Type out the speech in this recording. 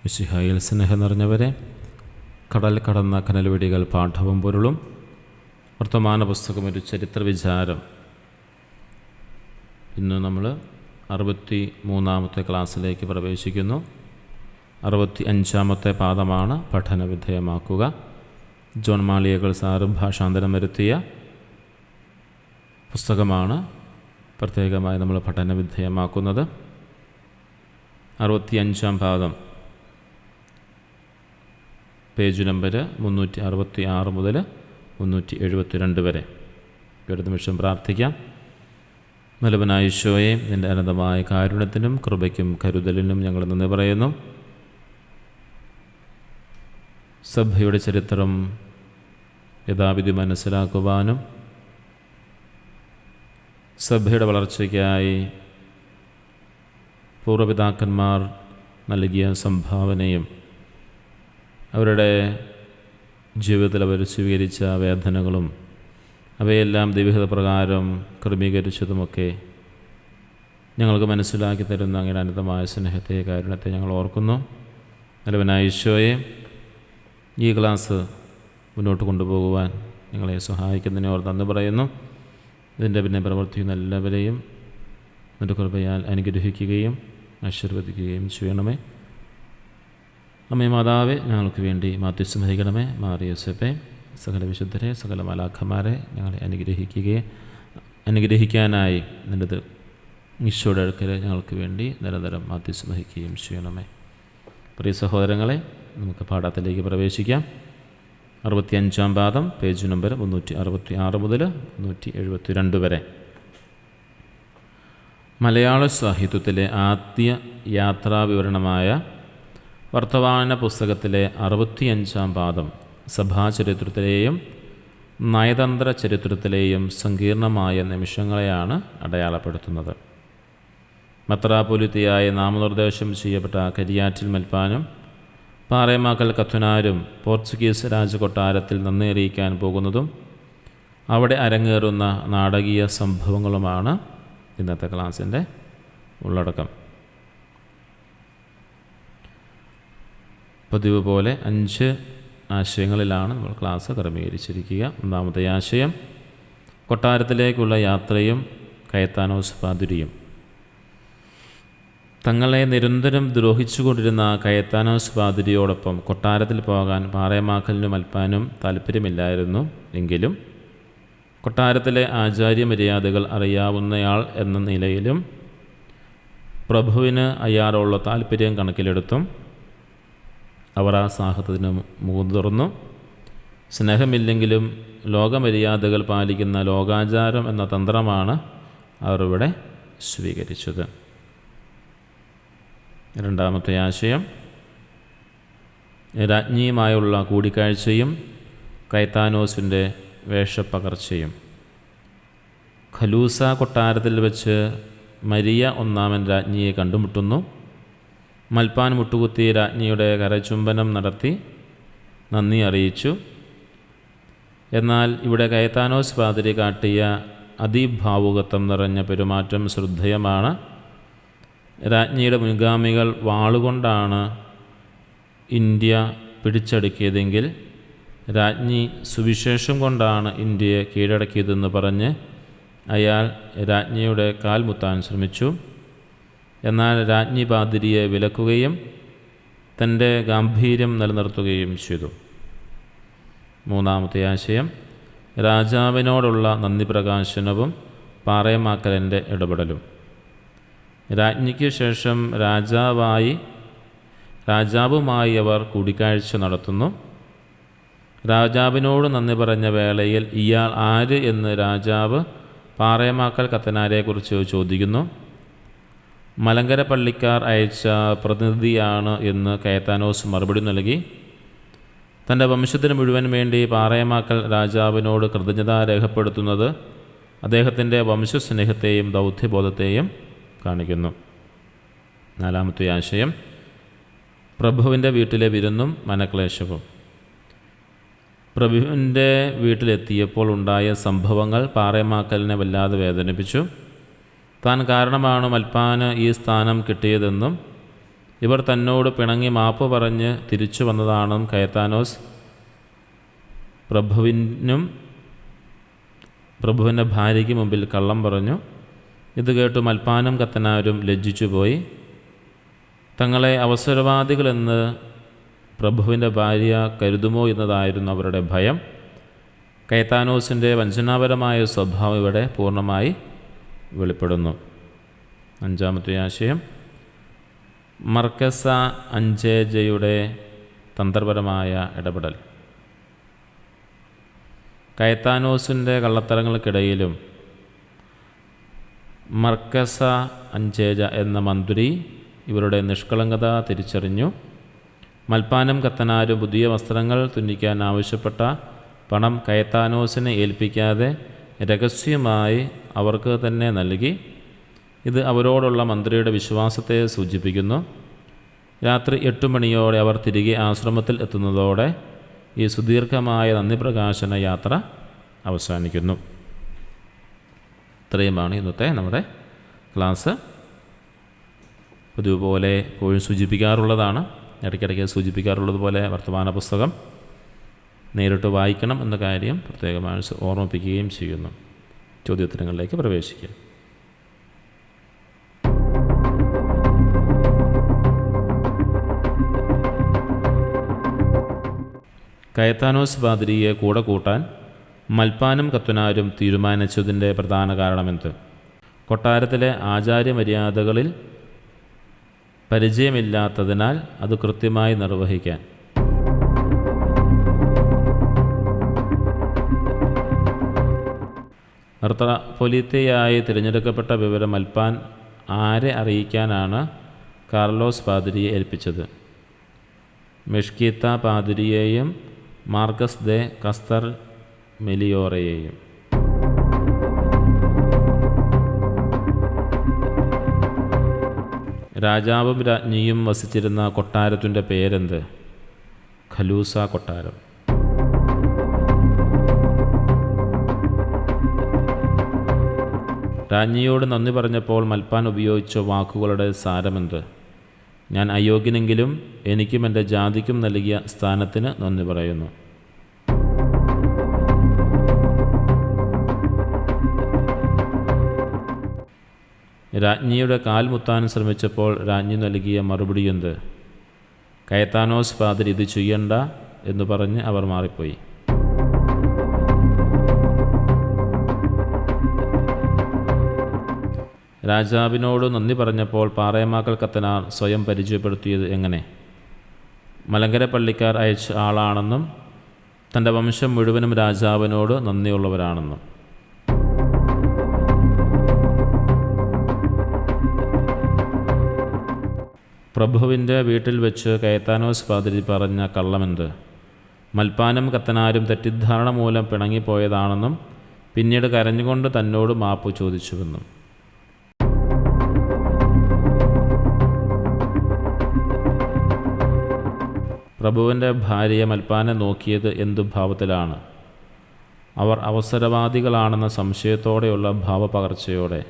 മിശിഹായിൽ സ്നേഹം നിറഞ്ഞവരെ, കടൽ കടന്ന കനൽവെടികൾ പാഠവും പൊരുളും വർത്തമാന പുസ്തകം ഒരു ചരിത്ര വിചാരം. ഇന്ന് നമ്മൾ 63-ാമത്തെ ക്ലാസ്സിലേക്ക് പ്രവേശിക്കുന്നു. 65-ാമത്തെ പാഠമാണ് പഠന വിധേയമാക്കുക. ജോൺ മാളിയേക്കൽ സാറും ഭാഷാന്തരം വരുത്തിയ പുസ്തകമാണ് പ്രത്യേകമായി നമ്മൾ പഠന വിധേയമാക്കുന്നത്. 65-ാം പാഠം പേജ് നമ്പർ 366 മുതൽ 372 വരെ. ഒരു നിമിഷം പ്രാർത്ഥിക്കാം. നല്ലവനായ ഈശോയെ, നിൻ്റെ അനന്തമായ കാരുണ്യത്തിനും കൃപയ്ക്കും കരുതലിനും ഞങ്ങൾ നന്ദി പറയുന്നു. സഭയുടെ ചരിത്രം യഥാവിധി മനസ്സിലാക്കുവാനും സഭയുടെ വളർച്ചയ്ക്കായി പൂർവ്വപിതാക്കന്മാർ നൽകിയ സംഭാവനയും അവരുടെ ജീവിതത്തിൽ അവർ സ്വീകരിച്ച വേദനകളും അവയെല്ലാം ദൈവഹിത പ്രകാരം ക്രമീകരിച്ചതുമൊക്കെ ഞങ്ങൾക്ക് മനസ്സിലാക്കി തരുന്ന അങ്ങനെ അനന്തമായ സ്നേഹത്തെ, കാരുണ്യത്തെ ഞങ്ങൾ ഓർക്കുന്നു. നല്ലവനായ ഈശോയെ, ഈ ക്ലാസ് മുന്നോട്ട് കൊണ്ടുപോകുവാൻ ഞങ്ങളെ സഹായിക്കുന്നതിനെ ഓർത്ത് നന്ദി പറയുന്നു. ഇതിൻ്റെ പിന്നെ പ്രവർത്തിക്കുന്ന എല്ലാവരെയും നിൻ്റെ കൃപയാൽ അനുഗ്രഹിക്കുകയും ആശീർവദിക്കുകയും ചെയ്യണമേ. അമ്മേ മാതാവേ, ഞങ്ങൾക്ക് വേണ്ടി മാധ്യസ്ഥം വഹിക്കണമേ. മാറിയ യോസേപ്പേ, സകല വിശുദ്ധരെ, സകല മാലാഖമാരെ ഞങ്ങളെ അനുഗ്രഹിക്കാനായി നിൻ്റെ ഈശോയുടെ അടുക്കൽ ഞങ്ങൾക്ക് വേണ്ടി നിരന്തരം മാധ്യസ്ഥം വഹിക്കുകയും ചെയ്യണമേ. പ്രിയ സഹോദരങ്ങളെ, നമുക്ക് പാഠത്തിലേക്ക് പ്രവേശിക്കാം. 65-ാം പാഠം പേജ് നമ്പർ 366 മുതൽ 372 വരെ. മലയാള സാഹിത്യത്തിലെ ആദ്യ യാത്രാവിവരണമായ വർത്തമാന പുസ്തകത്തിലെ 65-ാം പാഠം സഭാചരിത്രത്തിലെയും നയതന്ത്ര ചരിത്രത്തിലെയും സങ്കീർണമായ നിമിഷങ്ങളെയാണ് അടയാളപ്പെടുത്തുന്നത്. മെത്രാപ്പൊലീത്തയായി നാമനിർദ്ദേശം ചെയ്യപ്പെട്ട കരിയാറ്റിൽ മെൽപ്പാനും പാറേമാക്കൽ കത്തനാരും പോർച്ചുഗീസ് രാജകൊട്ടാരത്തിൽ നന്ദി അറിയിക്കാൻ പോകുന്നതും അവിടെ അരങ്ങേറുന്ന നാടകീയ സംഭവങ്ങളുമാണ് ഇന്നത്തെ ക്ലാസ്സിൻ്റെ ഉള്ളടക്കം. പതിവ് പോലെ 5 ആശയങ്ങളിലാണ് നമ്മൾ ക്ലാസ് ക്രമീകരിച്ചിരിക്കുക. ഒന്നാമത്തെ ആശയം, കൊട്ടാരത്തിലേക്കുള്ള യാത്രയും കയത്താനോസ് പാതിരിയും. തങ്ങളെ നിരന്തരം ദ്രോഹിച്ചുകൊണ്ടിരുന്ന കയത്താനോസ് പാതിരിയോടൊപ്പം കൊട്ടാരത്തിൽ പോകാൻ പാറേമാക്കലിനും മെൽപ്പാനും താല്പര്യമില്ലായിരുന്നു. എങ്കിലും കൊട്ടാരത്തിലെ ആചാര്യമര്യാദകൾ അറിയാവുന്നയാൾ എന്ന നിലയിലും പ്രഭുവിന് അയാളുള്ള താല്പര്യം കണക്കിലെടുത്തും അവർ ആ സാഹസത്തിന് മുഖം തുറന്നു. സ്നേഹമില്ലെങ്കിലും ലോകമര്യാദകൾ പാലിക്കുന്ന ലോകാചാരം എന്ന തന്ത്രമാണ് അവർ ഇവിടെ സ്വീകരിച്ചത്. രണ്ടാമത്തെ ആശയം, രാജ്ഞിയുമായുള്ള കൂടിക്കാഴ്ചയും കയത്താനോസിൻ്റെ വേഷപ്പകർച്ചയും. ഖലൂസ കൊട്ടാരത്തിൽ വെച്ച് മരിയ ഒന്നാമൻ രാജ്ഞിയെ കണ്ടുമുട്ടുന്നു. മൽപ്പാൻ മുട്ടുകുത്തി രാജ്ഞിയുടെ കരചുംബനം നടത്തി നന്ദി അറിയിച്ചു. എന്നാൽ ഇവിടെ കയത്താനോസ് പാതിരി കാട്ടിയ അതിഭാവുകത്വം നിറഞ്ഞ പെരുമാറ്റം ശ്രദ്ധേയമാണ്. രാജ്ഞിയുടെ മുൻഗാമികൾ വാളുകൊണ്ടാണ് ഇന്ത്യ പിടിച്ചടക്കിയതെങ്കിൽ രാജ്ഞി സുവിശേഷം കൊണ്ടാണ് ഇന്ത്യയെ കീഴടക്കിയതെന്ന് പറഞ്ഞ് അയാൾ രാജ്ഞിയുടെ കാൽ മുത്താൻ ശ്രമിച്ചു. എന്നാൽ രാജ്ഞി പാതിരിയെ വിലക്കുകയും തൻ്റെ ഗാംഭീര്യം നിലനിർത്തുകയും ചെയ്തു. മൂന്നാമത്തെ ആശയം, രാജാവിനോടുള്ള നന്ദി പ്രകാശനവും പാറേമാക്കലിൻ്റെ ഇടപെടലും. രാജ്ഞിക്ക് ശേഷം രാജാവുമായി അവർ കൂടിക്കാഴ്ച നടത്തുന്നു. രാജാവിനോട് നന്ദി പറഞ്ഞ വേളയിൽ ഇയാൾ ആര് എന്ന് രാജാവ് പാറേമാക്കൽ കത്തനാരെക്കുറിച്ച് ചോദിക്കുന്നു. മലങ്കര പള്ളിക്കാർ അയച്ച പ്രതിനിധിയാണ് എന്ന് കയത്താനോസ് മറുപടി നൽകി. തൻ്റെ വംശത്തിന് മുഴുവൻ വേണ്ടി പാറേമാക്കൽ രാജാവിനോട് കൃതജ്ഞത രേഖപ്പെടുത്തുന്നത് അദ്ദേഹത്തിൻ്റെ വംശസ്നേഹത്തെയും ദൗത്യബോധത്തെയും കാണിക്കുന്നു. നാലാമത്തെ ആശയം, പ്രഭുവിൻ്റെ വീട്ടിലെ വിരുന്നും മനക്ലേശവും. പ്രഭുവിൻ്റെ വീട്ടിലെത്തിയപ്പോൾ ഉണ്ടായ സംഭവങ്ങൾ പാറേമാക്കലിനെ വല്ലാതെ വേദനിപ്പിച്ചു. താൻ കാരണമാണ് മൽപ്പാന് ഈ സ്ഥാനം കിട്ടിയതെന്നും ഇവർ തന്നോട് പിണങ്ങി മാപ്പ് പറഞ്ഞ് തിരിച്ചു വന്നതാണെന്നും കയത്താനോസ് പ്രഭുവിൻ്റെ ഭാര്യയ്ക്ക് മുമ്പിൽ കള്ളം പറഞ്ഞു. ഇത് കേട്ടു മൽപ്പാനും കത്തനാരും ലജ്ജിച്ചുപോയി. തങ്ങളെ അവസരവാദികളെന്ന് പ്രഭുവിൻ്റെ ഭാര്യ കരുതുമോ എന്നതായിരുന്നു അവരുടെ ഭയം. കയത്താനോസിൻ്റെ വഞ്ചനാപരമായ സ്വഭാവം ഇവിടെ പൂർണ്ണമായി വെളിപ്പെടുന്നു. അഞ്ചാമത്തെ ആശയം, മർക്കസ അഞ്ചേജയുടെ തന്ത്രപരമായ ഇടപെടൽ. കയത്താനോസിൻ്റെ കള്ളത്തരങ്ങൾക്കിടയിലും മർക്കസ അഞ്ചേജ എന്ന മന്ത്രി ഇവരുടെ നിഷ്കളങ്കത തിരിച്ചറിഞ്ഞു. മൽപ്പാനും കത്തനാരും പുതിയ വസ്ത്രങ്ങൾ തുന്നിക്കാൻ ആവശ്യപ്പെട്ട പണം കയത്താനോസിനെ ഏൽപ്പിക്കാതെ രഹസ്യമായി അവർക്ക് തന്നെ നൽകി. ഇത് അവരോടുള്ള മന്ത്രിയുടെ വിശ്വാസത്തെ സൂചിപ്പിക്കുന്നു. രാത്രി 8 മണിയോടെ അവർ തിരികെ ആശ്രമത്തിൽ എത്തുന്നതോടെ ഈ സുദീർഘമായ നന്ദി പ്രകാശന യാത്ര അവസാനിക്കുന്നു. ഇത്രയുമാണ് ഇന്നത്തെ നമ്മുടെ ക്ലാസ്. പതിവുപോലെ എപ്പോഴും സൂചിപ്പിക്കാറുള്ളതാണ്, ഇടയ്ക്കിടയ്ക്ക് സൂചിപ്പിക്കാറുള്ളത് പോലെ വർത്തമാന പുസ്തകം നേരിട്ട് വായിക്കണം എന്ന കാര്യം പ്രത്യേകമായി ഓർമ്മിപ്പിക്കുകയും ചെയ്യുന്നു. ചോദ്യോത്തരങ്ങളിലേക്ക് പ്രവേശിക്കുക. കയത്താനോസ് പാതിരിയെ കൂടെ കൂട്ടാൻ മൽപ്പാനും കത്തനാരും തീരുമാനിച്ചതിൻ്റെ പ്രധാന കാരണമെന്ത്? കൊട്ടാരത്തിലെ ആചാര്യമര്യാദകളിൽ പരിചയമില്ലാത്തതിനാൽ അത് കൃത്യമായി നിർവഹിക്കാൻ. മെത്രാപ്പൊലീത്തയായി തിരഞ്ഞെടുക്കപ്പെട്ട വിവരം മൽപ്പാൻ ആരെ അറിയിക്കാനാണ് കാർലോസ് പാതിരിയെ ഏൽപ്പിച്ചത്? മെഷ്കീത്ത പാതിരിയെയും മാർക്കസ് ദെ കസ്തർ മെലിയോറയെയും. രാജാവും രാജ്ഞിയും വസിച്ചിരുന്ന കൊട്ടാരത്തിൻ്റെ പേരെന്ത്? ഖലൂസ കൊട്ടാരം. രാജ്ഞിയോട് നന്ദി പറഞ്ഞപ്പോൾ മൽപ്പാൻ ഉപയോഗിച്ച വാക്കുകളുടെ സാരമെന്ത്? ഞാൻ അയോഗ്യനെങ്കിലും എനിക്കും എൻ്റെ ജാതിക്കും നൽകിയ സ്ഥാനത്തിന് നന്ദി പറയുന്നു. രാജ്ഞിയുടെ കാൽ മുത്താൻ ശ്രമിച്ചപ്പോൾ രാജ്ഞി നൽകിയ മറുപടി എന്ത്? കയത്താനോസ് പാതിരി ഇത് ചെയ്യണ്ട എന്ന് പറഞ്ഞ് അവർ മാറിപ്പോയി. രാജാവിനോട് നന്ദി പറഞ്ഞപ്പോൾ പാറേമാക്കൽ കത്തനാർ സ്വയം പരിചയപ്പെടുത്തിയത് എങ്ങനെ? മലങ്കര പള്ളിക്കാർ അയച്ച ആളാണെന്നും തൻ്റെ വംശം മുഴുവനും രാജാവിനോട് നന്ദിയുള്ളവരാണെന്നും. പ്രഭുവിൻ്റെ വീട്ടിൽ വെച്ച് കയത്താനോസ് പാതിരി പറഞ്ഞ കള്ളമെന്ത്? മൽപ്പാനും കത്തനാരും തെറ്റിദ്ധാരണ മൂലം പിണങ്ങിപ്പോയതാണെന്നും പിന്നീട് കരഞ്ഞുകൊണ്ട് തന്നോട് മാപ്പ് ചോദിച്ചുവെന്നും. പ്രഭുവിൻ്റെ ഭാര്യ മൽപ്പാനെ നോക്കിയത് എന്തു ഭാവത്തിലാണ്? അവർ അവസരവാദികളാണെന്ന സംശയത്തോടെയുള്ള ഭാവപകർച്ചയോടെ.